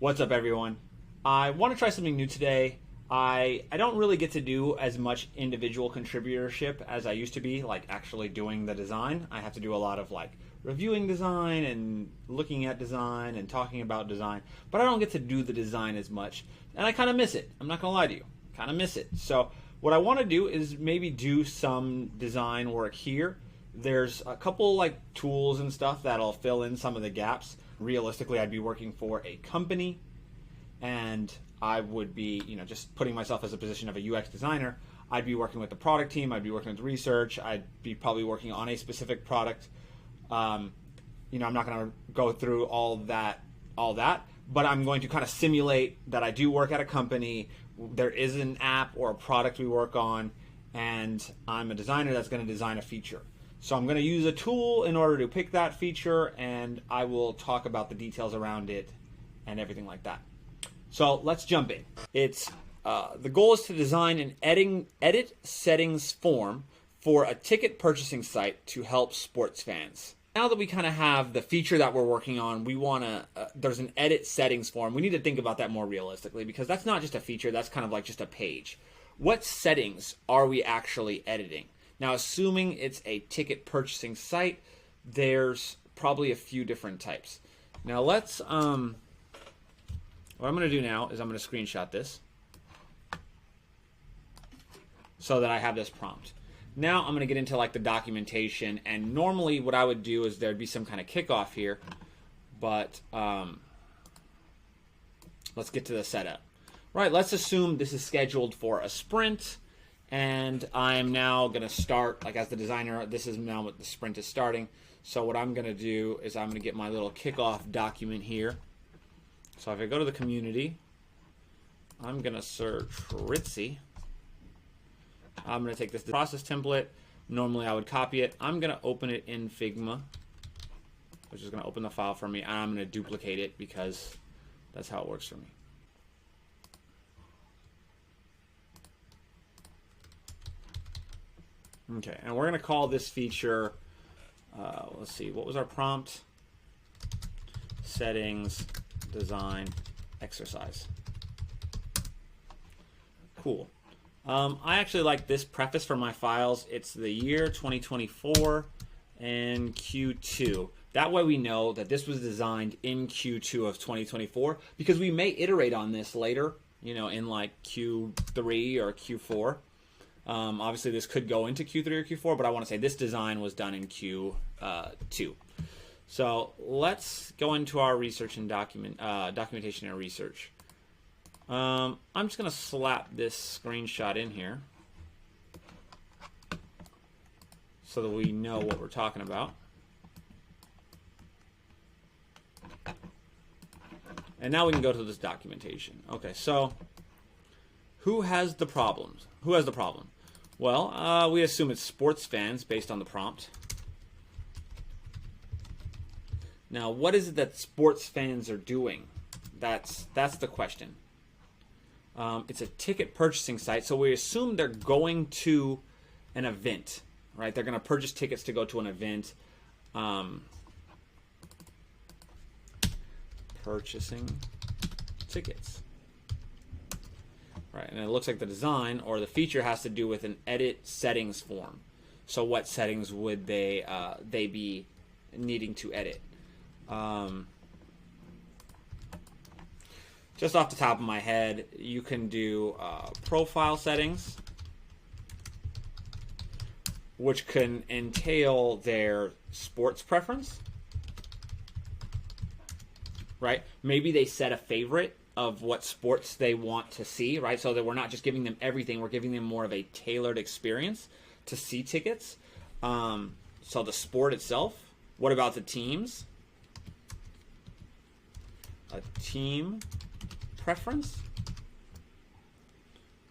What's up, everyone? I want to try something new today. I don't really get to do as much individual contributorship as I used to be, like actually doing the design. I have to do a lot of like reviewing design and looking at design and talking about design, but I don't get to do the design as much, and I kind of miss it. I'm not gonna lie to you, kind of miss it. So what I want to do is maybe do some design work here. There's a couple like tools and stuff that'll fill in some of the gaps. Realistically, I'd be working for a company, and I would be, just putting myself as a position of a UX designer. I'd be working with the product team. I'd be working with research. I'd be probably working on a specific product. I'm not going to go through all that, but I'm going to kind of simulate that I do work at a company. There is an app or a product we work on, and I'm a designer that's going to design a feature. So I'm going to use a tool in order to pick that feature, and I will talk about the details around it and everything like that. So let's jump in. The goal is to design an edit settings form for a ticket purchasing site to help sports fans. Now that we kind of have the feature that we're working on, we want to, there's an edit settings form. We need to think about that more realistically, because that's not just a feature, that's kind of like just a page. What settings are we actually editing? Now, assuming it's a ticket purchasing site, there's probably a few different types. Now let's, what I'm going to do now is I'm going to screenshot this so that I have this prompt. Now I'm going to get into like the documentation, and normally what I would do is there'd be some kind of kickoff here, but let's get to the setup. Right, let's assume this is scheduled for a sprint, and I'm now going to start, like as the designer, this is now what the sprint is starting. So what I'm going to do is I'm going to get my little kickoff document here. So if I go to the community, I'm going to search Ritzie. I'm going to take this process template. Normally I would copy it. I'm going to open it in Figma, which is going to open the file for me, and I'm going to duplicate it because that's how it works for me. Okay, and we're going to call this feature, let's see, what was our prompt? Settings, design, exercise. Cool. I actually like this preface for my files. It's the year 2024 and Q2. That way we know that this was designed in Q2 of 2024, because we may iterate on this later, in like Q3 or Q4. Obviously, this could go into Q3 or Q4, but I want to say this design was done in Q2. So let's go into our research and documentation and research. I'm just going to slap this screenshot in here so that we know what we're talking about. And now we can go to this documentation. Okay, so who has the problems? Who has the problem? Well, we assume it's sports fans based on the prompt. Now, what is it that sports fans are doing? That's the question. It's a ticket purchasing site, so we assume they're going to an event, right? They're going to purchase tickets to go to an event. Purchasing tickets. Right, and it looks like the design or the feature has to do with an edit settings form. So what settings would they be needing to edit? Just off the top of my head, you can do profile settings, which can entail their sports preference. Right? Maybe they set a favorite of what sports they want to see, right? So that we're not just giving them everything, we're giving them more of a tailored experience to see tickets. So the sport itself. What about the teams? A team preference.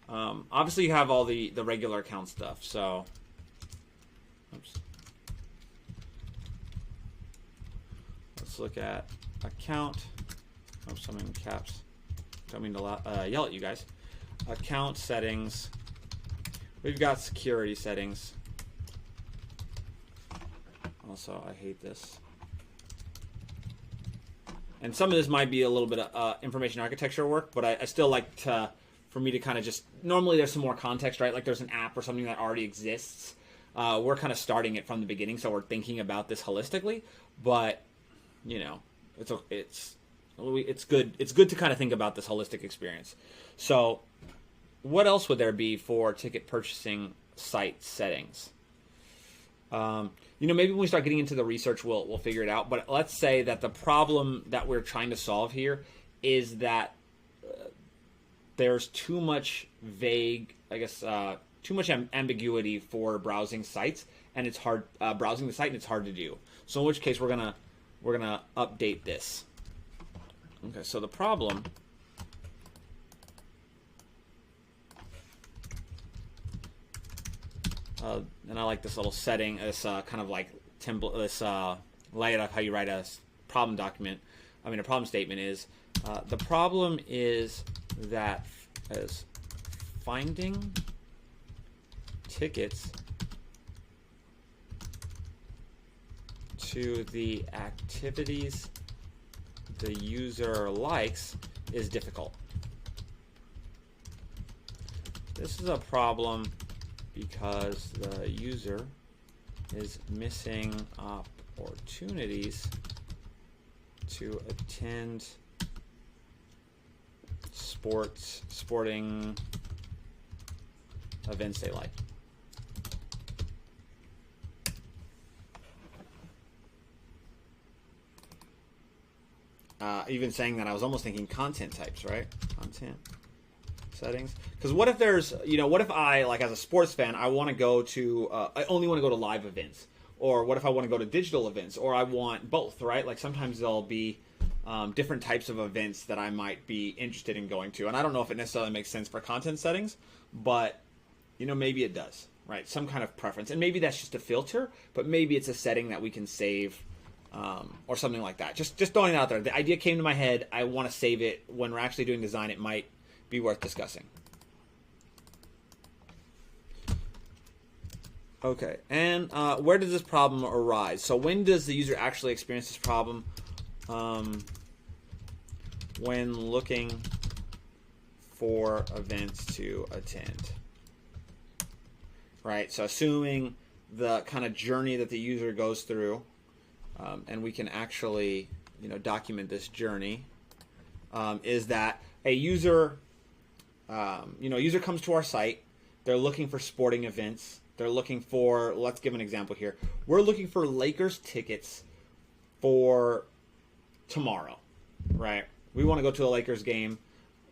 Obviously you have all the regular account stuff, so oops. Let's look at account. Oops, I'm in caps. Don't mean to yell at you guys. Account settings. We've got security settings. Also, I hate this. and some of this might be a little bit of information architecture work, but I still like to, for me to kind of just, normally there's some more context, right? Like there's an app or something that already exists. We're kind of starting it from the beginning, so we're thinking about this holistically, but, you know, it's good. It's good to kind of think about this holistic experience. So what else would there be for ticket purchasing site settings? You know, maybe when we start getting into the research, we'll figure it out. But let's say that the problem that we're trying to solve here is that there's too much vague, I guess, too much ambiguity for browsing sites, and it's hard browsing the site, and it's hard to do. So in which case, we're gonna update this. Okay, so the problem. And I like this little setting, this kind of like template, this layout of how you write a problem document. I mean, a problem statement is the problem is that as finding tickets to the activities the user likes is difficult. This is a problem because the user is missing opportunities to attend sporting events they like. Even saying that, I was almost thinking content types, right? Content settings. Because what if there's, you know, what if I, like as a sports fan, I want to go to, I only want to go to live events. Or what if I want to go to digital events? Or I want both, right? Like sometimes there'll be different types of events that I might be interested in going to. And I don't know if it necessarily makes sense for content settings, but, you know, maybe it does, right? Some kind of preference. And maybe that's just a filter, but maybe it's a setting that we can save or something like that. Just throwing it out there. The idea came to my head. I want to save it. When we're actually doing design, it might be worth discussing. Okay, and where does this problem arise? So when does the user actually experience this problem? When looking for events to attend. Right, so assuming the kind of journey that the user goes through, and we can actually, you know, document this journey, is that a user, you know, a user comes to our site, they're looking for sporting events, they're looking for, let's give an example here, we're looking for Lakers tickets for tomorrow, right? We want to go to a Lakers game.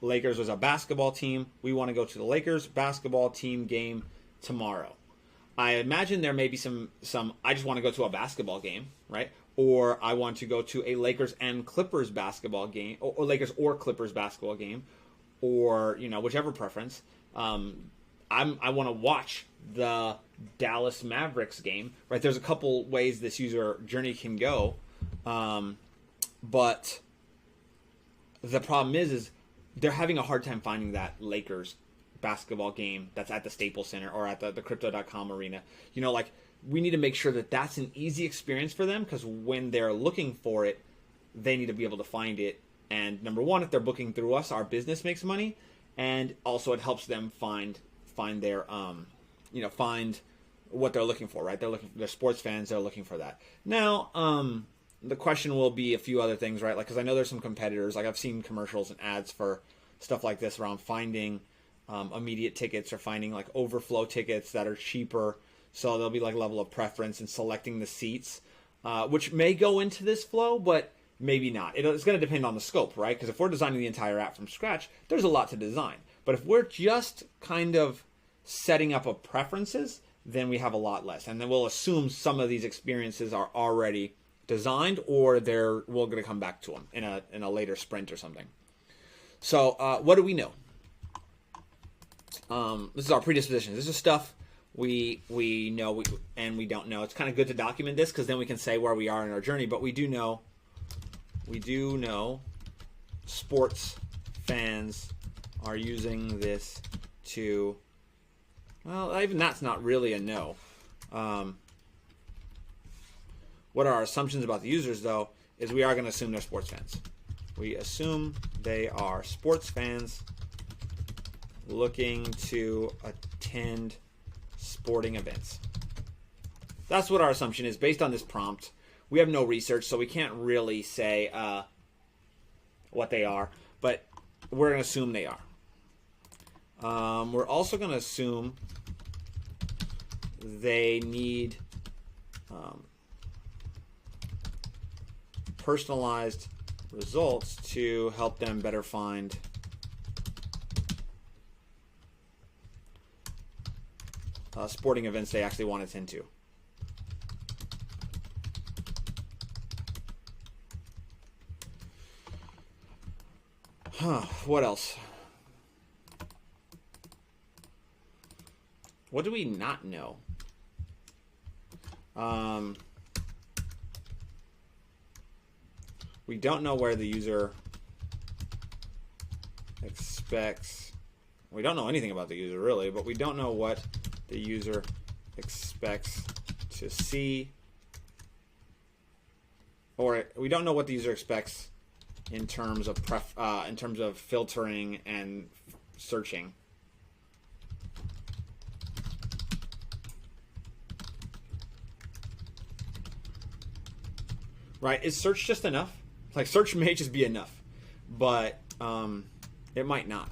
Lakers was a basketball team. We want to go to the Lakers basketball team game tomorrow. I imagine there may be some I just want to go to a basketball game, right? Or I want to go to a Lakers and Clippers basketball game, or Lakers or Clippers basketball game, or, you know, whichever preference. I want to watch the Dallas Mavericks game, right? There's a couple ways this user journey can go, but the problem is they're having a hard time finding that Lakers basketball game that's at the Staples Center or at the Crypto.com arena. You know, like, we need to make sure that that's an easy experience for them, because when they're looking for it, they need to be able to find it. And number one, if they're booking through us, our business makes money, and also it helps them find their you know, find what they're looking for, right? They're sports fans, they're looking for that. Now, the question will be a few other things, right? Like, because I know there's some competitors, like I've seen commercials and ads for stuff like this around finding immediate tickets, or finding like overflow tickets that are cheaper. So there'll be like level of preference in selecting the seats, which may go into this flow, but maybe not. It's going to depend on the scope, right? Because if we're designing the entire app from scratch, there's a lot to design. But if we're just kind of setting up a preferences, then we have a lot less. And then we'll assume some of these experiences are already designed, or we're going to come back to them in a later sprint or something. So what do we know? This is our predisposition. This is stuff we know and we don't know. It's kind of good to document this, because then we can say where we are in our journey. But we do know sports fans are using this to, well, even that's not really a no. What are our assumptions about the users, though, is we are going to assume they're sports fans. We assume they are sports fans looking to attend sporting events. That's what our assumption is based on this prompt. We have no research, so we can't really say what they are, but we're going to assume they are. We're also going to assume they need personalized results to help them better find sporting events they actually want to attend to. What else? What do we not know? We don't know where the user expects. We don't know anything about the user, really, but we don't know what the user expects to see. Or we don't know what the user expects in terms of filtering and searching. Right? Is search just enough? Like, search may just be enough, but it might not.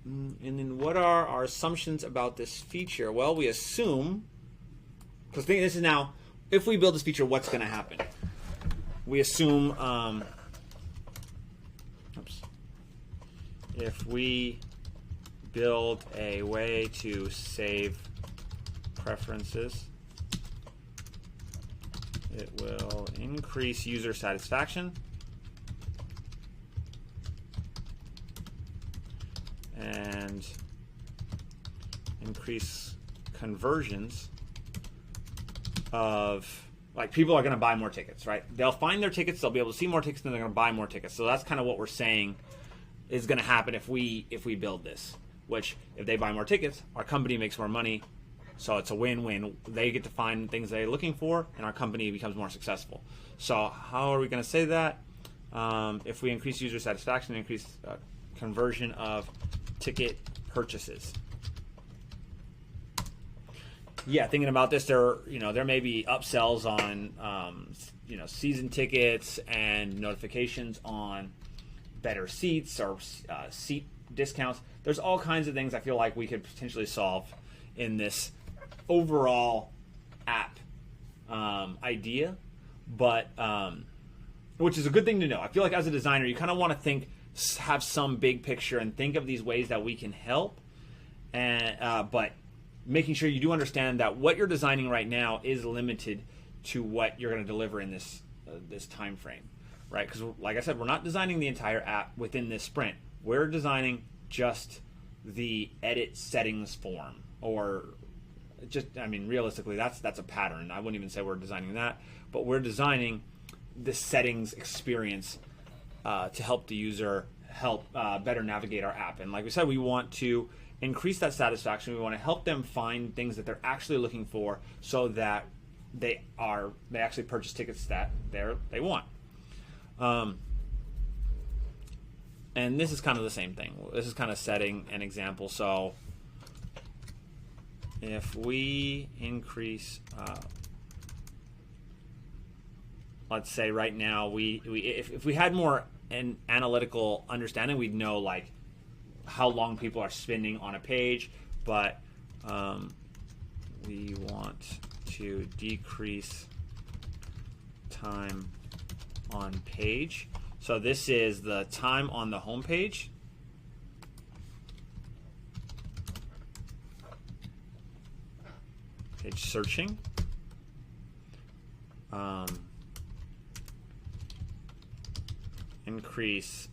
And then what are our assumptions about this feature? Well, we assume, because this is now, if we build this feature, what's going to happen? We assume, if we build a way to save preferences, it will increase user satisfaction and increase conversions of, like, people are going to buy more tickets, right? They'll find their tickets, they'll be able to see more tickets, and they're going to buy more tickets. So that's kind of what we're saying is going to happen if we build this, which if they buy more tickets, our company makes more money. So it's a win-win. They get to find things they're looking for, and our company becomes more successful. So how are we going to say that? If we increase user satisfaction, increase conversion of ticket purchases. Yeah, thinking about this, there may be upsells on season tickets and notifications on better seats or seat discounts. There's all kinds of things I feel like we could potentially solve in this overall app idea, but which is a good thing to know. I feel like as a designer, you kind of want to have some big picture and think of these ways that we can help, and but making sure you do understand that what you're designing right now is limited to what you're going to deliver in this time frame, right? Because like I said, we're not designing the entire app within this sprint. We're designing just the edit settings form, or just, I mean, realistically, that's a pattern. I wouldn't even say we're designing that, but we're designing the settings experience to help the user better navigate our app. And like we said, we want to increase that satisfaction. We want to help them find things that they're actually looking for, so that they actually purchase tickets that they want. And this is kind of the same thing. This is kind of setting an example. So if we increase, let's say right now, if we had more an analytical understanding, we'd know like how long people are spending on a page, but we want to decrease time on page. So this is the time on the home page. Page searching. Increase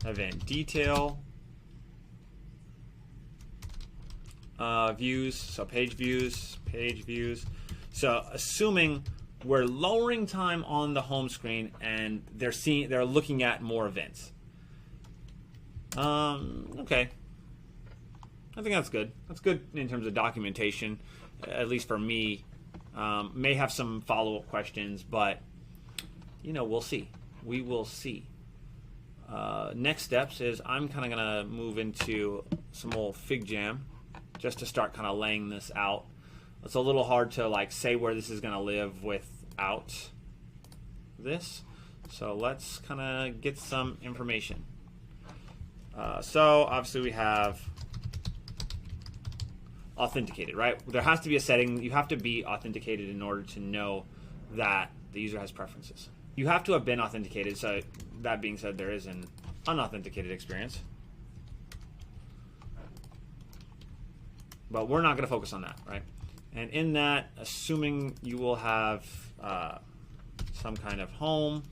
event detail, views, so page views. So assuming we're lowering time on the home screen and they're looking at more events. Okay. I think that's good. That's good in terms of documentation, at least for me, May have some follow-up questions, but we'll see. We will see. Next steps is I'm kind of going to move into some old Fig Jam just to start kind of laying this out. It's a little hard to like say where this is going to live without this. So let's kind of get some information. So obviously we have authenticated, right? There has to be a setting. You have to be authenticated in order to know that the user has preferences. You have to have been authenticated. So that being said, there is an unauthenticated experience. But we're not going to focus on that, right? And in that, assuming you will have some kind of home,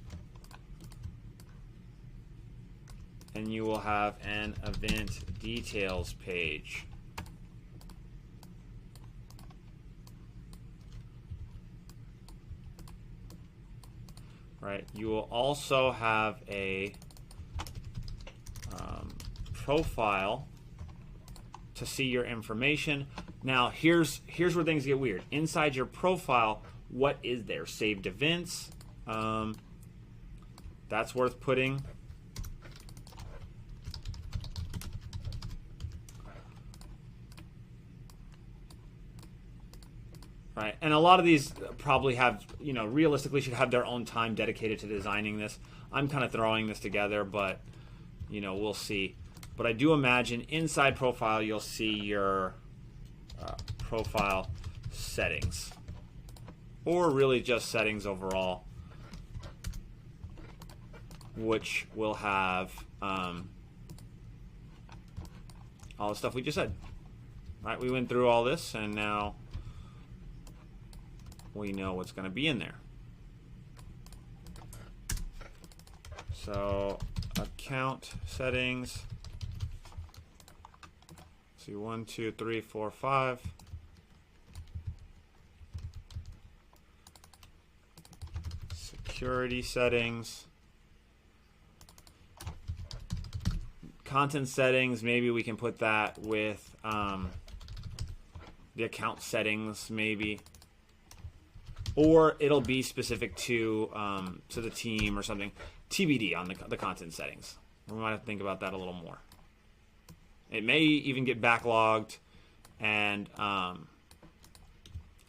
and you will have an event details page. Right. You will also have a profile to see your information. Now, here's where things get weird. Inside your profile, what is there? Saved events. That's worth putting. Right, and a lot of these probably have, realistically should have their own time dedicated to designing this. I'm kind of throwing this together, but, we'll see. But I do imagine inside profile, you'll see your profile settings, or really just settings overall, which will have all the stuff we just said. Right, we went through all this, and now we know what's going to be in there. So account settings. See, 1, 2, 3, 4, 5. Security settings. Content settings, maybe we can put that with the account settings, maybe. Or it'll be specific to the team or something. TBD on the content settings. We might have to think about that a little more. It may even get backlogged and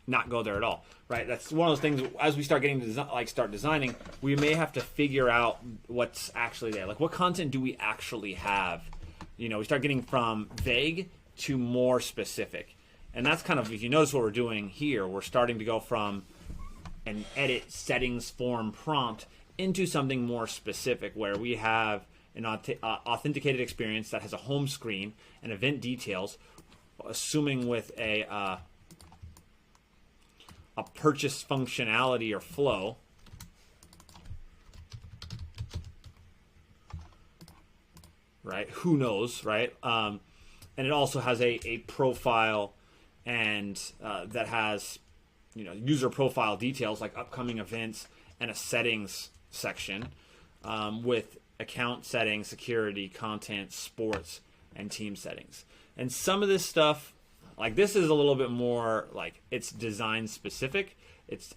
not go there at all. Right? That's one of those things. As we start getting to start designing, we may have to figure out what's actually there. Like, what content do we actually have? We start getting from vague to more specific, and that's kind of, if you notice what we're doing here, we're starting to go from an edit settings form prompt into something more specific, where we have an authenticated experience that has a home screen and event details, assuming with a purchase functionality or flow. Right? Who knows, right? And it also has a profile and that has user profile details like upcoming events, and a settings section with account settings, security, content, sports, and team settings. And some of this stuff, like this, is a little bit more like it's design specific.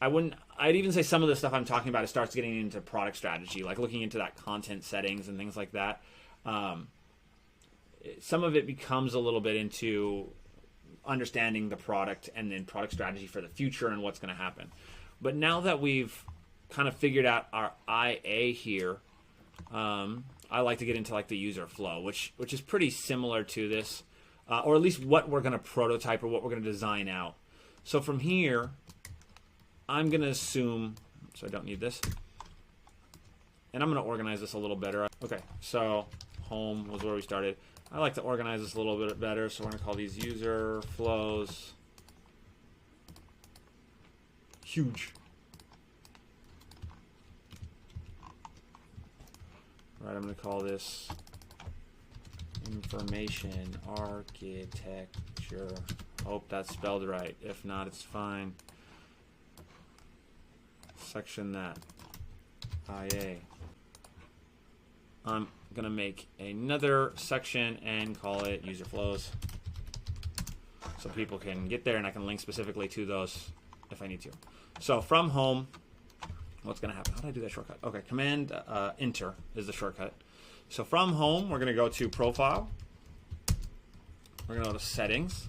I'd even say some of the stuff I'm talking about, it starts getting into product strategy, like looking into that content settings and things like that. Some of it becomes a little bit into understanding the product and then product strategy for the future and what's going to happen. But now that we've kind of figured out our IA here, I like to get into like the user flow, which is pretty similar to this, or at least what we're going to prototype or what we're going to design out. So from here, I'm going to assume, so I don't need this, and I'm going to organize this a little better. Okay, so home was where we started. I like to organize this a little bit better, so we're going to call these user flows. Huge. Right, I'm going to call this information architecture. Hope that's spelled right. If not, it's fine. Section that. IA. I'm going to make another section and call it user flows, so people can get there and I can link specifically to those if I need to. So from home, what's going to happen? How did I do that shortcut? Okay, Command Enter is the shortcut. So from home, we're going to go to Profile. We're going to go to Settings.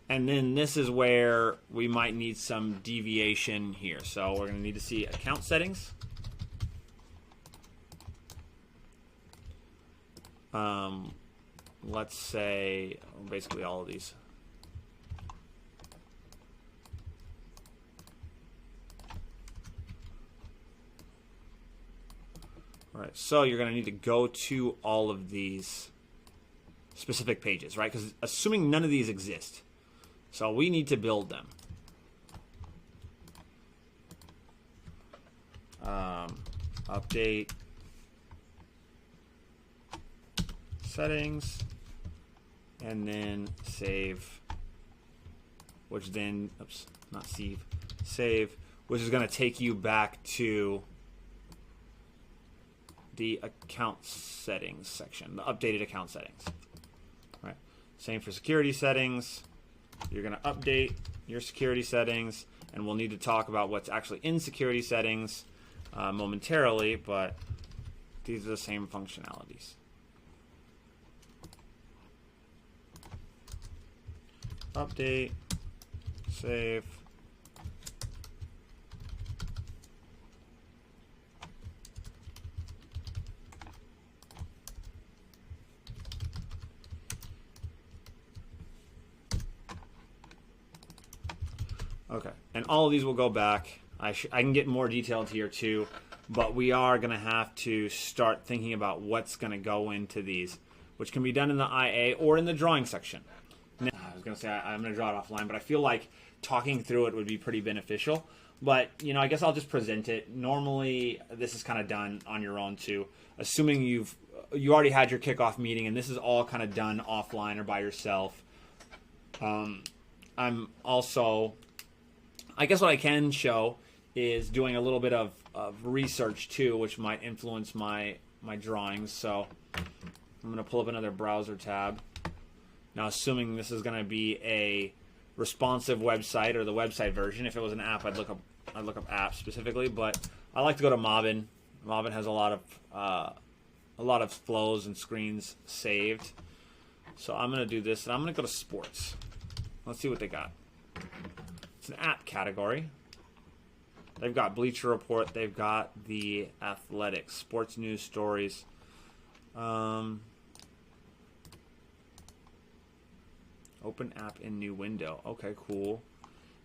And then this is where we might need some deviation here. So we're going to need to see Account Settings. Let's say basically all of these. All right, so you're going to need to go to all of these specific pages, right? Because assuming none of these exist, so we need to build them. Update settings, and then save, which then, oops, not save, which is going to take you back to the account settings section, the updated account settings. All right. Same for security settings. You're going to update your security settings, and we'll need to talk about what's actually in security settings momentarily, but these are the same functionalities. Update, save. Okay, and all of these will go back. I can get more detailed here too, but we are going to have to start thinking about what's going to go into these, which can be done in the IA or in the drawing section. Now, I was going to say I'm going to draw it offline, but I feel like talking through it would be pretty beneficial. But, you know, I guess I'll just present it. Normally, this is kind of done on your own too, assuming you already had your kickoff meeting, and this is all kind of done offline or by yourself. I'm also, I guess what I can show is doing a little bit of research too, which might influence my drawings. So I'm going to pull up another browser tab. Now, assuming this is going to be a responsive website or the website version. If it was an app, I'd look up apps specifically. But I like to go to Mobbin. Mobbin has a lot of flows and screens saved. So I'm going to do this, and I'm going to go to sports. Let's see what they got. It's an app category. They've got Bleacher Report. They've got the Athletics, sports news stories. Open app in new window. Okay, cool.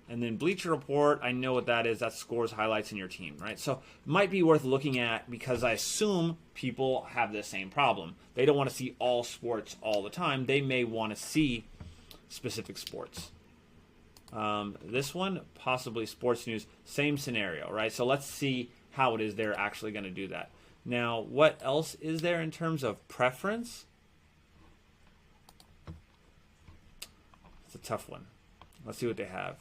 And then Bleacher Report, I know what that is. That scores highlights in your team, right? So might be worth looking at because I assume people have the same problem. They don't want to see all sports all the time. They may want to see specific sports. This one, possibly sports news, same scenario, right? So let's see how it is they're actually going to do that. Now, what else is there in terms of preference? It's a tough one. Let's see what they have.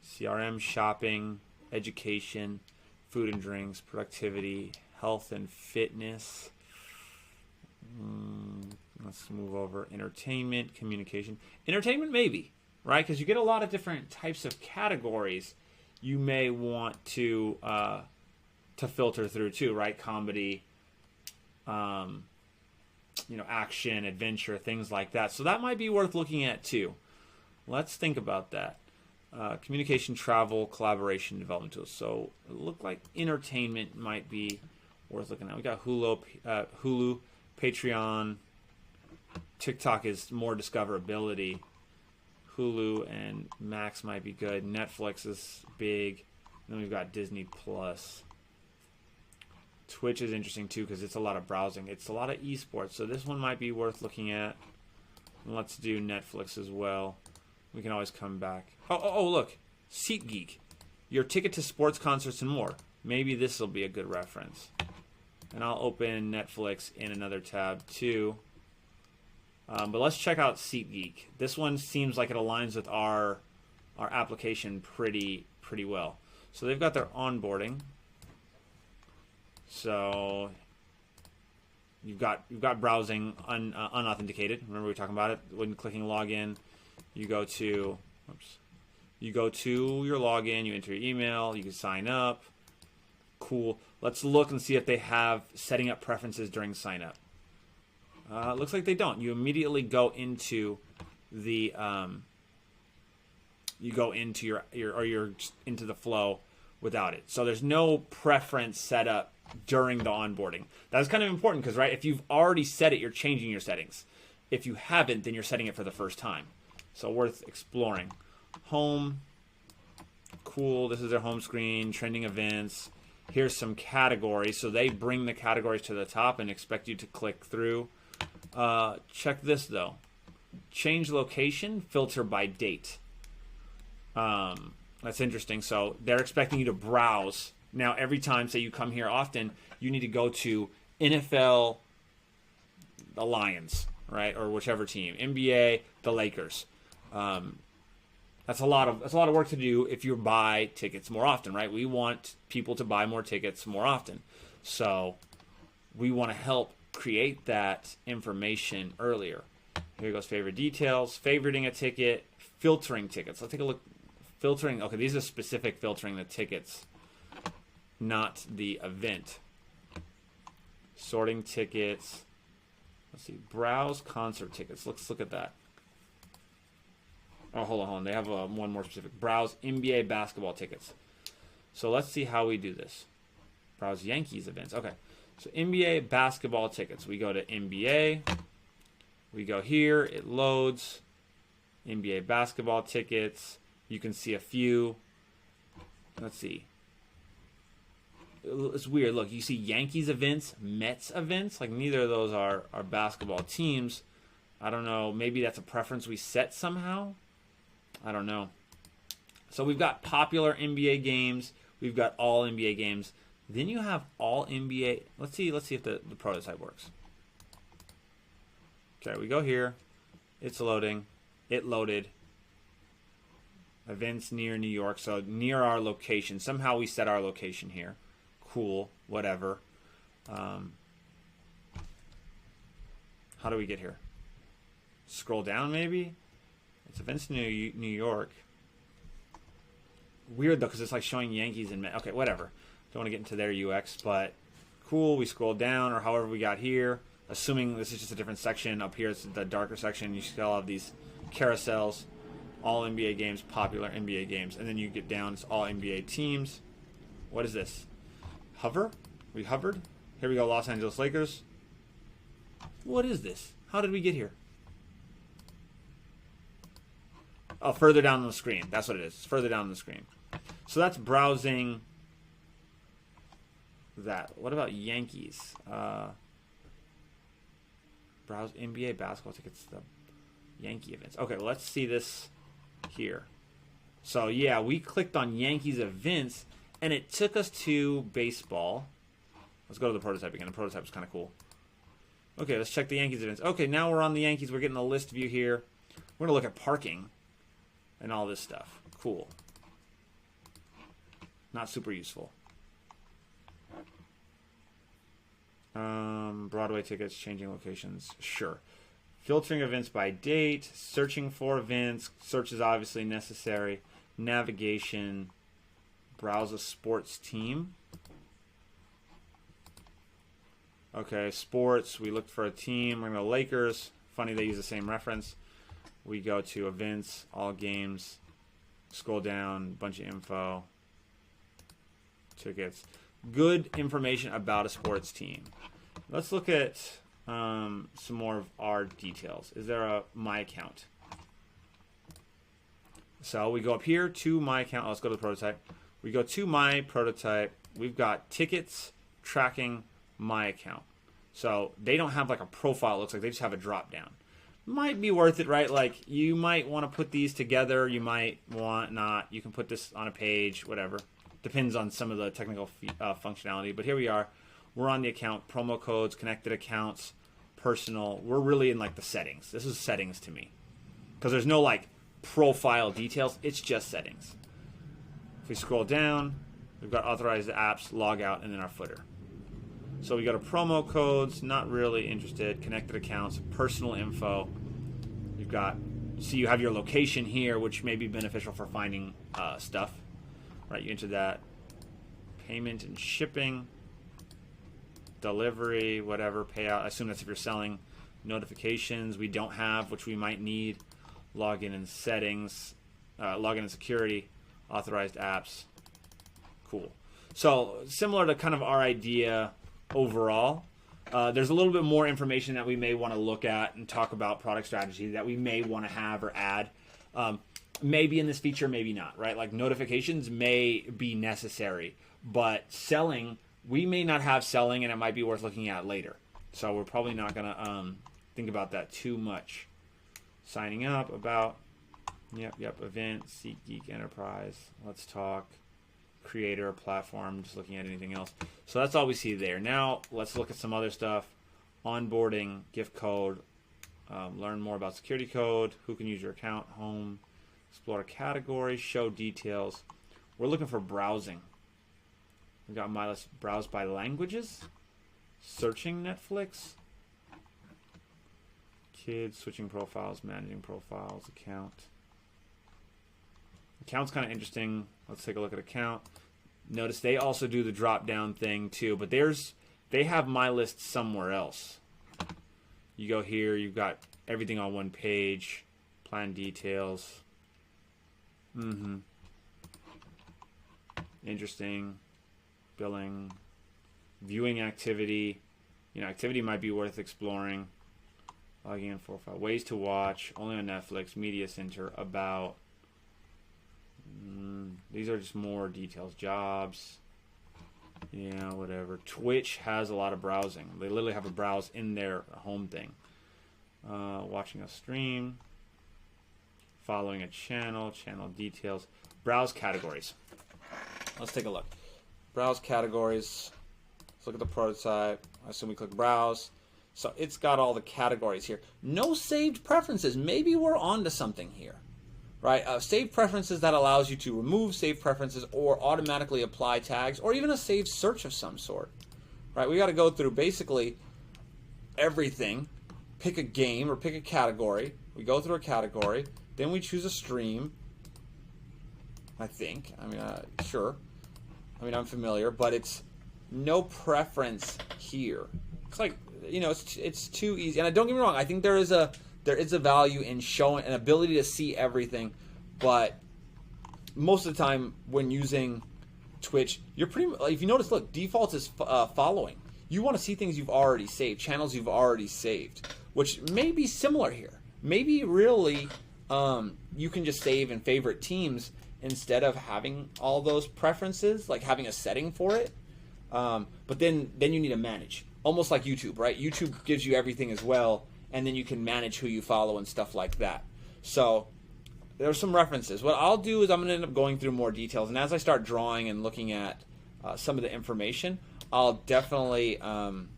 CRM, shopping, education, food and drinks, productivity, health and fitness. Let's move over. Entertainment, communication. Entertainment, maybe, right? Because you get a lot of different types of categories you may want to filter through too, right? Comedy, action, adventure, things like that. So that might be worth looking at too. Let's think about that. Communication, travel, collaboration, development tools. So it looked like entertainment might be worth looking at. We got Hulu, Patreon. TikTok is more discoverability. Hulu and Max might be good. Netflix is big. And then we've got Disney Plus. Twitch is interesting too because it's a lot of browsing. It's a lot of esports. So this one might be worth looking at. And let's do Netflix as well. We can always come back. Oh, look. SeatGeek. Your ticket to sports, concerts, and more. Maybe this will be a good reference. And I'll open Netflix in another tab too. But let's check out SeatGeek. This one seems like it aligns with our application pretty well. So they've got their onboarding. So you've got browsing unauthenticated. Remember we were talking about it when clicking login. You go to You go to your login, you enter your email, you can sign up. Cool. Let's look and see if they have setting up preferences during sign up. Looks like they don't. You immediately go into the you're into the flow without it. So there's no preference set up during the onboarding. That's kind of important because, right, if you've already set it, you're changing your settings. If you haven't, then you're setting it for the first time. So worth exploring. Home. Cool. This is their home screen. Trending events. Here's some categories. So they bring the categories to the top and expect you to click through. Check this, though. Change location, filter by date. That's interesting. So they're expecting you to browse. Now, every time, say you come here often, you need to go to NFL, the Lions, right, or whichever team. NBA, the Lakers. That's a lot of work to do if you buy tickets more often, right? We want people to buy more tickets more often, so we want to help create that information earlier. Here goes favorite details, favoriting a ticket, filtering tickets. Let's take a look. Filtering. Okay, these are specific filtering the tickets, not the event. Sorting tickets. Let's see. Browse concert tickets. Let's look at that. Oh, hold on. They have one more specific. Browse NBA basketball tickets. So let's see how we do this. Browse Yankees events. Okay. So NBA basketball tickets. We go to NBA. We go here. It loads. NBA basketball tickets. You can see a few. Let's see. It's weird. Look, you see Yankees events, Mets events. Like, neither of those are basketball teams. I don't know. Maybe that's a preference we set somehow. I don't know. So we've got popular NBA games. We've got all NBA games. Then you have all NBA. Let's see if the prototype works. Okay, we go here. It's loading. It loaded. Events near New York. So near our location. Somehow we set our location here. Cool. Whatever. How do we get here? Scroll down maybe? It's events near New York. Weird though, because it's like showing Yankees and okay, whatever. Don't want to get into their UX, but cool. We scroll down, or however we got here. Assuming this is just a different section. Up here, it's the darker section. You still have these carousels, all NBA games, popular NBA games, and then you get down. It's all NBA teams. What is this? Hover? We hovered. Here we go. Los Angeles Lakers. What is this? How did we get here? Oh, further down on the screen. That's what it is. It's further down on the screen. So that's browsing that. What about Yankees? Browse NBA basketball tickets. The Yankee events. Okay, well, let's see this here. So, yeah, we clicked on Yankees events, and it took us to baseball. Let's go to the prototype again. The prototype is kind of cool. Okay, let's check the Yankees events. Okay, now we're on the Yankees. We're getting a list view here. We're going to look at parking and all this stuff. Cool. Not super useful. Broadway tickets, changing locations. Sure. Filtering events by date. Searching for events. Search is obviously necessary. Navigation. Browse a sports team. Okay, sports. We looked for a team. We're going to go Lakers. Funny they use the same reference. We go to events, all games. Scroll down, bunch of info. Tickets. Good information about a sports team. Let's look at some more of our details. Is there a My Account? So we go up here to My Account. Let's go to the prototype. We go to My Prototype. We've got tickets, tracking, My Account. So they don't have like a profile. It looks like they just have a drop down. Might be worth it, right? Like you might want to put these together. You might want not. You can put this on a page, whatever. Depends on some of the technical functionality. But here we are. We're on the account, promo codes, connected accounts, personal. We're really in like the settings. This is settings to me. Because there's no like profile details. It's just settings. If we scroll down, we've got authorized apps, log out, and then our footer. So we go to promo codes, not really interested, connected accounts, personal info. We've got So you have your location here, which may be beneficial for finding stuff. Right, you enter that. Payment and shipping. Delivery, whatever, payout. I assume that's if you're selling. Notifications we don't have, which we might need. Login and settings. Login and security. Authorized apps. Cool. So similar to kind of our idea overall. There's a little bit more information that we may want to look at and talk about product strategy that we may want to have or add. Maybe in this feature, maybe not, right? Like notifications may be necessary, but selling, we may not have selling, and it might be worth looking at later. So we're probably not going to think about that too much. Signing up, about, yep, event, SeatGeek, Enterprise, let's talk, creator, platform, just looking at anything else. So that's all we see there. Now let's look at some other stuff. Onboarding, gift code, learn more about security code, who can use your account, home, explore a category, show details. We're looking for browsing. We got my list, browse by languages, searching Netflix, kids, switching profiles, managing profiles, account. Account's kind of interesting. Let's take a look at account. Notice they also do the drop down thing too, but they have my list somewhere else. You go here, you've got everything on one page, plan details. Interesting. Billing, viewing activity. Activity might be worth exploring. Logging in profile, ways to watch, only on Netflix, media center, about. These are just more details. Jobs. Yeah, whatever. Twitch has a lot of browsing. They literally have a browse in their home thing. Watching a stream. Following a channel. Channel details. Browse categories. Let's take a look. Browse categories. Let's look at the prototype. I assume we click browse. So it's got all the categories here. No saved preferences. Maybe we're onto something here. Right? Saved preferences that allows you to remove saved preferences or automatically apply tags or even a saved search of some sort. Right? We got to go through basically everything. Pick a game or pick a category. We go through a category. Then we choose a stream. I think. Sure. I'm familiar, but it's no preference here. It's like, it's too easy. And don't get me wrong, I think there is a value in showing an ability to see everything, but most of the time when using Twitch, you're if you notice, look, default is following. You want to see things you've already saved, channels you've already saved, which may be similar here. Maybe really you can just save and favorite teams instead of having all those preferences, like having a setting for it. But then you need to manage. Almost like YouTube, right? YouTube gives you everything as well, and then you can manage who you follow and stuff like that. So there's some references. What I'll do is I'm going to end up going through more details, and as I start drawing and looking at some of the information, I'll definitely I'm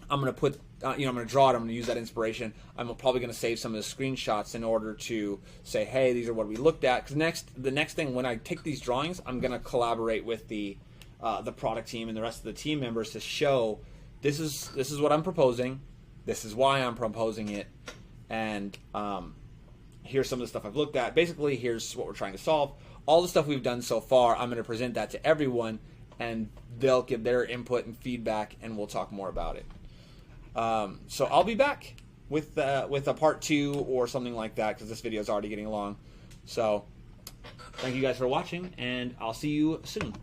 going to put I'm going to draw it. I'm going to use that inspiration. I'm probably going to save some of the screenshots in order to say, hey, these are what we looked at. Because the next thing, when I take these drawings, I'm going to collaborate with the product team and the rest of the team members to show this is what I'm proposing. This is why I'm proposing it. And here's some of the stuff I've looked at. Basically, here's what we're trying to solve. All the stuff we've done so far, I'm going to present that to everyone, and they'll give their input and feedback, and we'll talk more about it. So I'll be back with a part 2 or something like that, because this video is already getting long. So thank you guys for watching, and I'll see you soon.